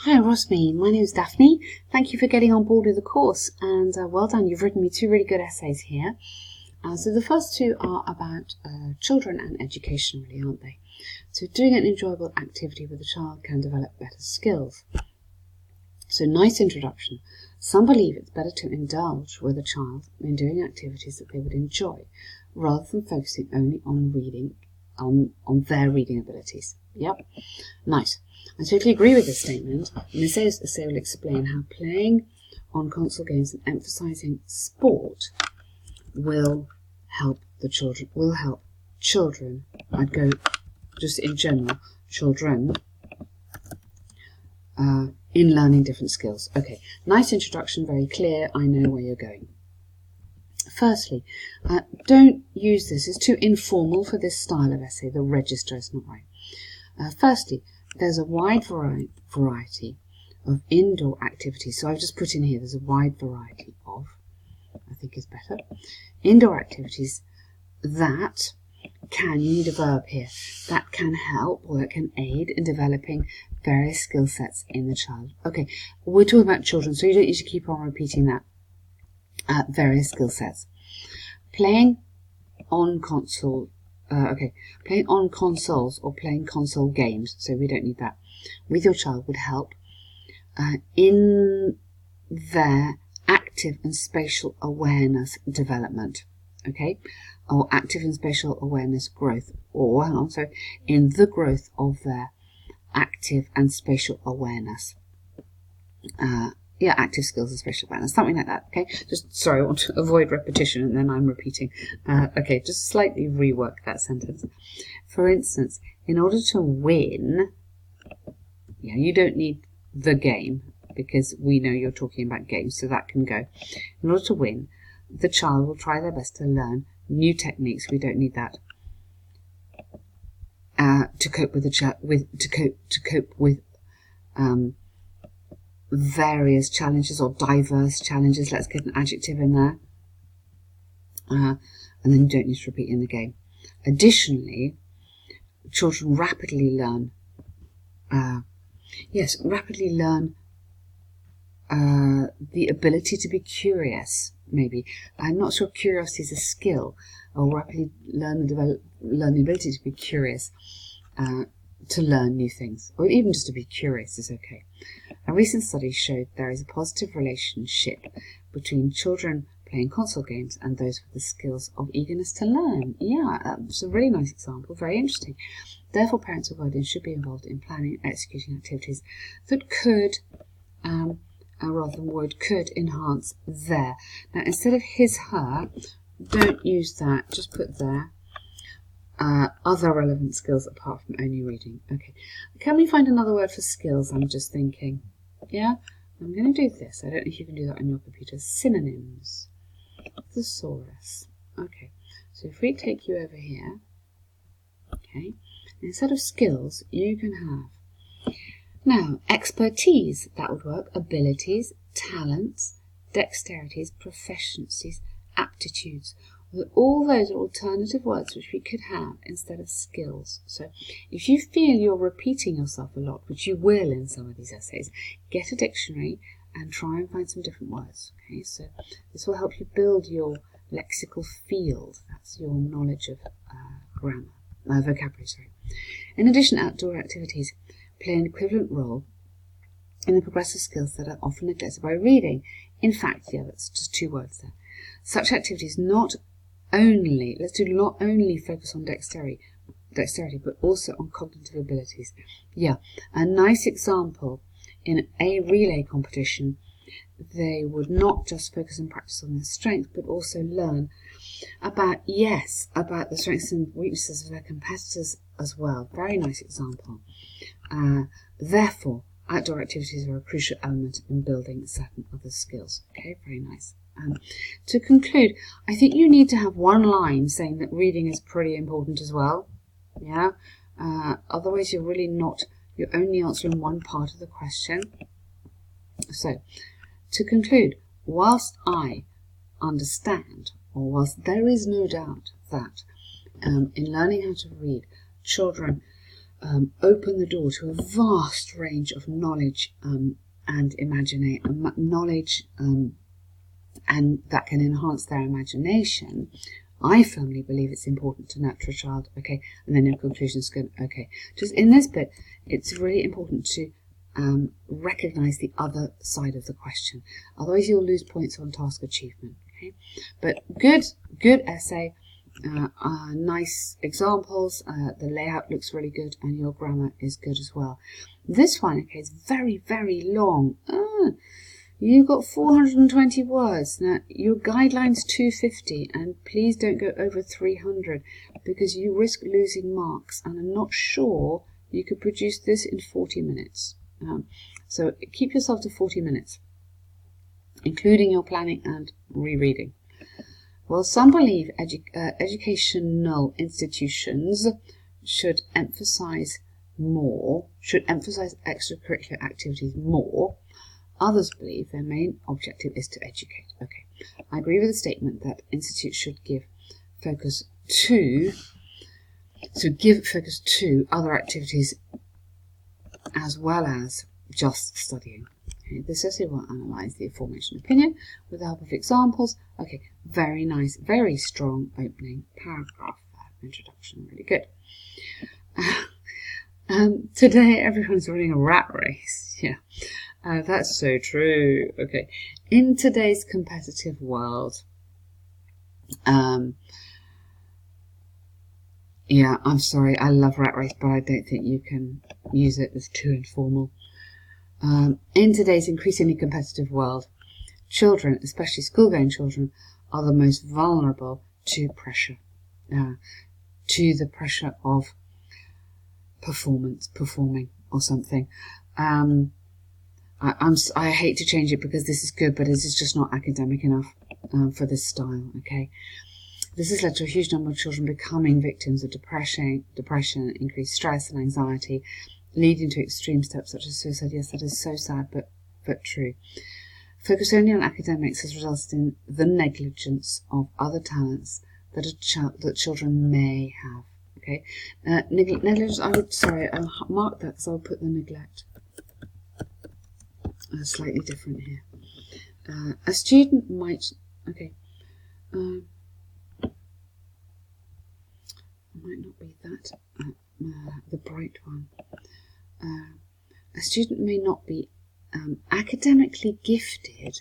Hi Rosmi, my name is Daphne. Thank you for getting on board with the course, and well done, you've written me two really good essays here. So the first two are about children and education, really, aren't they? So doing an enjoyable activity with a child can develop better skills. So nice introduction. Some believe it's better to indulge with a child in doing activities that they would enjoy, rather than focusing only on reading, on their reading abilities. Yep, nice. I totally agree with this statement, and this essay will explain how playing on console games and emphasising sport will help children, I'd go just in general, children, in learning different skills. Okay, nice introduction, very clear, I know where you're going. Firstly, don't use this, it's too informal for this style of essay, the register is not right. Firstly, there's a wide variety of indoor activities. So I've just put in here, there's a wide variety of, I think is better, indoor activities that can, you need a verb here, that can help or that can aid in developing various skill sets in the child. Okay, we're talking about children, so you don't need to keep on repeating that. Various skill sets. Playing on console. Playing on consoles or playing console games, so we don't need that, with your child would help in their active and spatial awareness development, okay, or active and spatial awareness growth, or in the growth of their active and spatial awareness. Active skills and spatial awareness, something like that, okay? Just, sorry, I want to avoid repetition and then I'm repeating. Okay, just slightly rework that sentence. For instance, in order to win, you don't need the game because we know you're talking about games, so that can go. In order to win, the child will try their best to learn new techniques. We don't need that. To cope with various challenges or diverse challenges. Let's get an adjective in there. And then you don't need to repeat in the game. Additionally, children rapidly learn the ability to be curious, maybe. I'm not sure curiosity is a skill, or rapidly learn the ability to be curious, to learn new things, or even just to be curious is okay. A recent study showed there is a positive relationship between children playing console games and those with the skills of eagerness to learn. Yeah, that's a really nice example, very interesting. Therefore, parents or guardians should be involved in planning and executing activities that could, rather than would, could enhance their. Now, instead of his, her, don't use that, just put there. Other relevant skills apart from only reading. Okay, can we find another word for skills? I'm just thinking. Yeah, I'm going to do this. I don't know if you can do that on your computer. Synonyms. Thesaurus. Okay, so if we take you over here, okay, instead of skills, you can have, now, expertise, that would work, abilities, talents, dexterities, proficiencies, aptitudes. All those are alternative words which we could have instead of skills. So if you feel you're repeating yourself a lot, which you will in some of these essays, get a dictionary and try and find some different words. Okay, so this will help you build your lexical field. That's your knowledge of vocabulary. Sorry. In addition, outdoor activities play an equivalent role in the progressive skills that are often neglected by reading. In fact, that's just two words there. Such activities not only focus on dexterity, but also on cognitive abilities. Yeah, a nice example, in a relay competition, they would not just focus and practice on their strengths, but also learn about the strengths and weaknesses of their competitors as well. Very nice example. Therefore, outdoor activities are a crucial element in building certain other skills. Okay, very nice. To conclude, I think you need to have one line saying that reading is pretty important as well. Yeah. Otherwise, you're only answering one part of the question. So, to conclude, whilst I understand, or whilst there is no doubt that in learning how to read, children open the door to a vast range of knowledge and knowledge and that can enhance their imagination, I firmly believe it's important to nurture a child. Okay, and then your conclusion's good. Okay, just in this bit, it's really important to recognize the other side of the question. Otherwise, you'll lose points on task achievement. Okay, but good essay. Nice examples, the layout looks really good and your grammar is good as well. This one, okay, is very long. You've got 420 words. Now, your guideline's 250 and please don't go over 300 because you risk losing marks and I'm not sure you could produce this in 40 minutes. So keep yourself to 40 minutes, including your planning and rereading. Well, some believe educational institutions should emphasize extracurricular activities more. Others believe their main objective is to educate. Okay, I agree with the statement that institutes should give focus to other activities as well as just studying. Okay, this essay will analyse the aforementioned opinion with the help of examples. Okay, very nice, very strong opening paragraph there. Introduction, really good. Today everyone's running a rat race. Yeah, that's so true. Okay, in today's competitive world, yeah, I'm sorry, I love rat race, but I don't think you can use it as too informal. In today's increasingly competitive world, children, especially school-going children, are the most vulnerable to pressure, to the pressure of performing or something. I hate to change it because this is good, but this is just not academic enough for this style. Okay, this has led to a huge number of children becoming victims of depression, increased stress and anxiety, leading to extreme steps such as suicide. Yes, that is so sad, but true. Focus only on academics has resulted in the negligence of other talents that children may have. Okay, negligence. I'll mark that because I'll put the neglect. Slightly different here. A student might. Okay. Might not be that. The bright one. A student may not be academically gifted,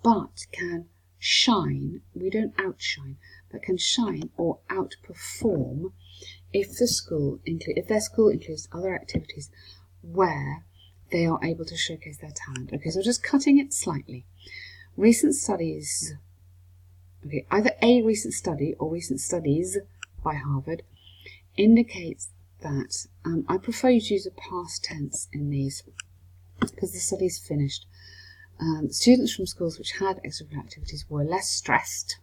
but can shine. We don't outshine, but can shine or outperform if their school includes other activities where they are able to showcase their talent. Okay, so just cutting it slightly. Recent studies. Okay, either a recent study or recent studies by Harvard indicates that I prefer you to use a past tense in these because the study is finished. Students from schools which had extracurricular activities were less stressed.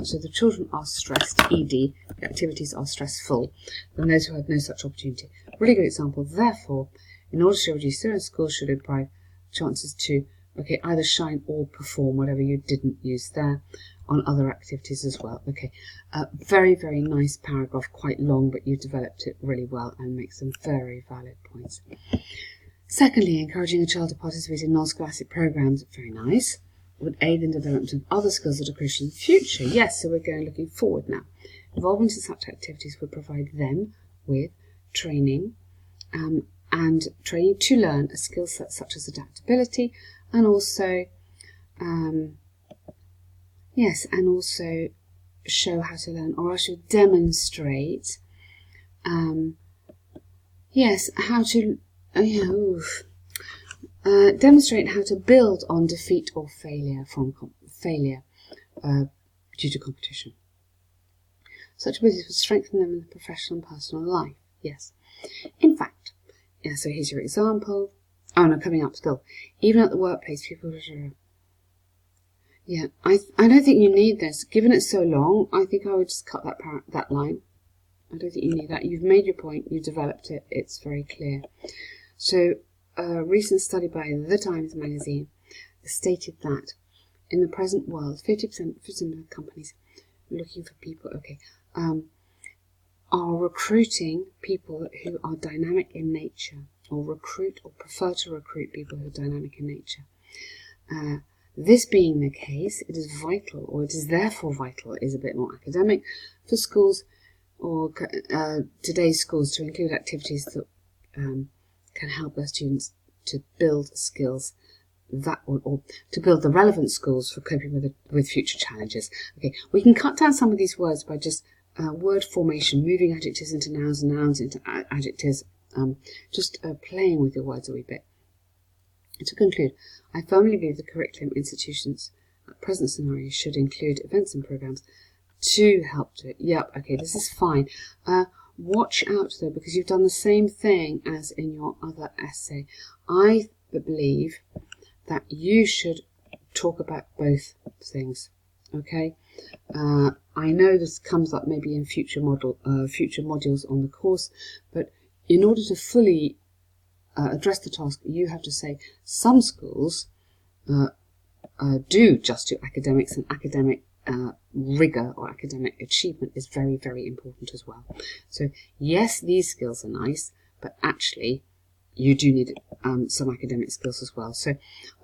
So the children are stressed, ED, the activities are stressful, than those who had no such opportunity. Really good example. Therefore, in order to reduce students, schools should improve chances to either shine or perform, whatever you didn't use there, on other activities as well. Okay, very nice paragraph, quite long, but you developed it really well and make some very valid points. Secondly, encouraging a child to participate in non-scholastic programs, very nice, would aid in development of other skills that are crucial in the future. Yes, so we're looking forward now. Involvement in such activities would provide them with training and training to learn a skill set such as adaptability and also show how to learn, or I should demonstrate how to demonstrate how to build on defeat or failure due to competition. Such abilities would strengthen them in the professional and personal life. Yes, in fact, so here's your example. Oh no, coming up still. Even at the workplace, people I don't think you need this. Given it's so long, I think I would just cut that line. I don't think you need that. You've made your point. You've developed it. It's very clear. So, a recent study by The Times magazine stated that in the present world, 50% of companies looking for people, are recruiting people who are dynamic in nature, or recruit or prefer to recruit people who are dynamic in nature. This being the case, it is vital, or it is therefore vital, is a bit more academic, for schools or today's schools to include activities that can help their students to build skills that, or to build the relevant skills for coping with future challenges. Okay, we can cut down some of these words by just word formation, moving adjectives into nouns and nouns into adjectives, just playing with your words a wee bit. To conclude, I firmly believe the curriculum institutions at present scenario should include events and programs to help to it. Yep, okay, this is fine. Watch out though, because you've done the same thing as in your other essay. I believe that you should talk about both things. Okay, I know this comes up maybe in future modules on the course, but in order to fully address the task, you have to say some schools do just do academics, and academic rigor or academic achievement is very, very important as well. So yes, these skills are nice, but actually you do need some academic skills as well. So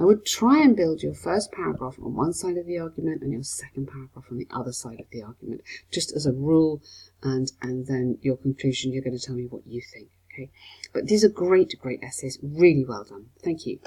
I would try and build your first paragraph on one side of the argument and your second paragraph on the other side of the argument, just as a rule, and then your conclusion, you're going to tell me what you think. Okay, but these are great essays, really well done. Thank you.